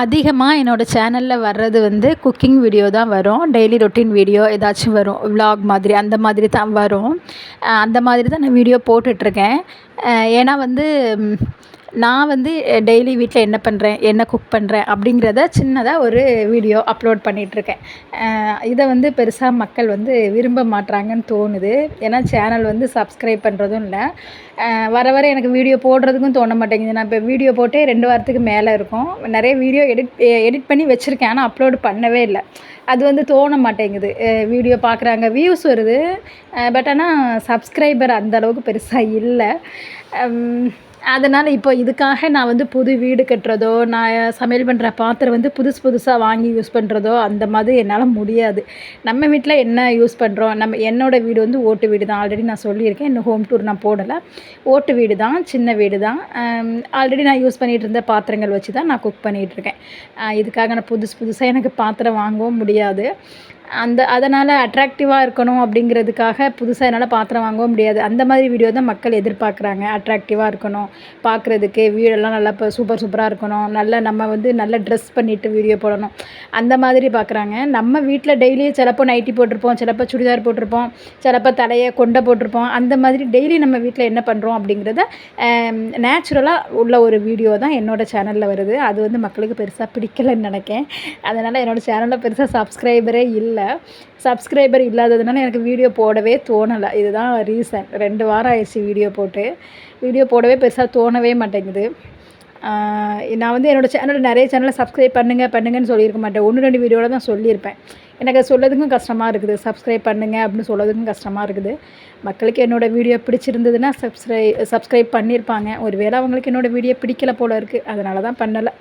அதிகமாக என்னோடய சேனலில் வர்றது வந்து குக்கிங் வீடியோ தான் வரும். டெய்லி ரொட்டீன் வீடியோ ஏதாச்சும் வரும். விலாக் மாதிரி அந்த மாதிரி தான் வரும். அந்த மாதிரி தான் நான் வீடியோ போட்டுட்ருக்கேன். ஏன்னா வந்து நான் வந்து டெய்லி வீட்டில் என்ன பண்ணுறேன், என்ன குக் பண்ணுறேன் அப்படிங்கிறத சின்னதாக ஒரு வீடியோ அப்லோட் பண்ணிகிட்ருக்கேன். இதை வந்து பெருசாக மக்கள் வந்து விரும்ப மாட்றாங்கன்னு தோணுது. ஏன்னா சேனல் வந்து சப்ஸ்கிரைப் பண்ணுறதும் இல்லை. வர வர எனக்கு வீடியோ போடுறதுக்கும் தோண மாட்டேங்குது. நான் இப்போ வீடியோ போட்டே 2 வாரத்துக்கு மேலே இருக்கும். நிறைய வீடியோ எடிட் பண்ணி வச்சுருக்கேன். ஆனால் அப்லோடு பண்ணவே இல்லை. அது வந்து தோண மாட்டேங்குது. வீடியோ பார்க்குறாங்க, வியூஸ் வருது. பட் ஆனால் சப்ஸ்கிரைபர் அந்த அளவுக்கு பெருசாக இல்லை. அதனால் இப்போ இதுக்காக நான் வந்து புது வீடு கட்டுறதோ, நான் சமையல் பண்ணுற பாத்திரம் வந்து புதுசு புதுசாக வாங்கி யூஸ் பண்ணுறதோ அந்த மாதிரி என்னால் முடியாது. நம்ம வீட்டில் என்ன யூஸ் பண்ணுறோம், என்னோடய வீடு வந்து ஓட்டு வீடு தான். ஆல்ரெடி நான் சொல்லியிருக்கேன். இன்னும் ஹோம் டூர் நான் போடலை. ஓட்டு வீடு தான், சின்ன வீடு தான். ஆல்ரெடி நான் யூஸ் பண்ணிகிட்டு இருந்த பாத்திரங்கள் வச்சு தான் நான் குக் பண்ணிகிட்ருக்கேன். இதுக்காக நான் புதுசாக எனக்கு பாத்திரம் வாங்கவும் முடியாது. அதனால் அட்ராக்டிவாக இருக்கணும் அப்படிங்கிறதுக்காக புதுசாக என்னால் பாத்திரம் வாங்கவும் முடியாது. அந்த மாதிரி வீடியோ தான் மக்கள் எதிர்பார்க்குறாங்க. அட்ராக்டிவாக இருக்கணும், பார்க்குறதுக்கு வீடெல்லாம் நல்லா இப்போ சூப்பராக இருக்கணும், நம்ம வந்து நல்லா ட்ரெஸ் பண்ணிவிட்டு வீடியோ போடணும், அந்த மாதிரி பார்க்குறாங்க. நம்ம வீட்டில் டெய்லி சிலப்போ நைட்டி போட்டிருப்போம், சிலப்போ சுடிதார் போட்டிருப்போம், சிலப்போ தலையை கொண்டை போட்டிருப்போம். அந்த மாதிரி டெய்லி நம்ம வீட்டில் என்ன பண்ணுறோம் அப்படிங்கிறத நேச்சுரலாக உள்ள ஒரு வீடியோ தான் என்னோடய சேனலில் வருது. அது வந்து மக்களுக்கு பெருசாக பிடிக்கலைன்னு நினைக்கிறேன். அதனால் என்னோடய சேனலில் பெருசாக சப்ஸ்கிரைபரே இல்லை. சப்ஸ்கிரைபர் இல்லாததுனால எனக்கு வீடியோ போடவே தோணலை. இதுதான் ரீசன். 2 வாரம் ஆயிடுச்சு வீடியோ போடவே பெருசாக தோணவே மாட்டேங்குது. நான் வந்து என்னோடய சேனலில் நிறைய சேனலில் சப்ஸ்கிரைப் பண்ணுங்கன்னு சொல்லியிருக்க மாட்டேன். 1, 2 வீடியோவில் தான் சொல்லியிருப்பேன். எனக்கு அது சொல்லதுக்கும் கஷ்டமாக இருக்குது. சப்ஸ்கிரைப் பண்ணுங்கள் அப்படின்னு சொல்லதுக்கும் கஷ்டமாக இருக்குது. மக்களுக்கு என்னோடய வீடியோ பிடிச்சிருந்ததுன்னா சப்ஸ்கிரைப் பண்ணியிருப்பாங்க. ஒரு வேளை அவங்களுக்கு என்னோடய வீடியோ பிடிக்கல போல இருக்குது. அதனால தான் பண்ணலை.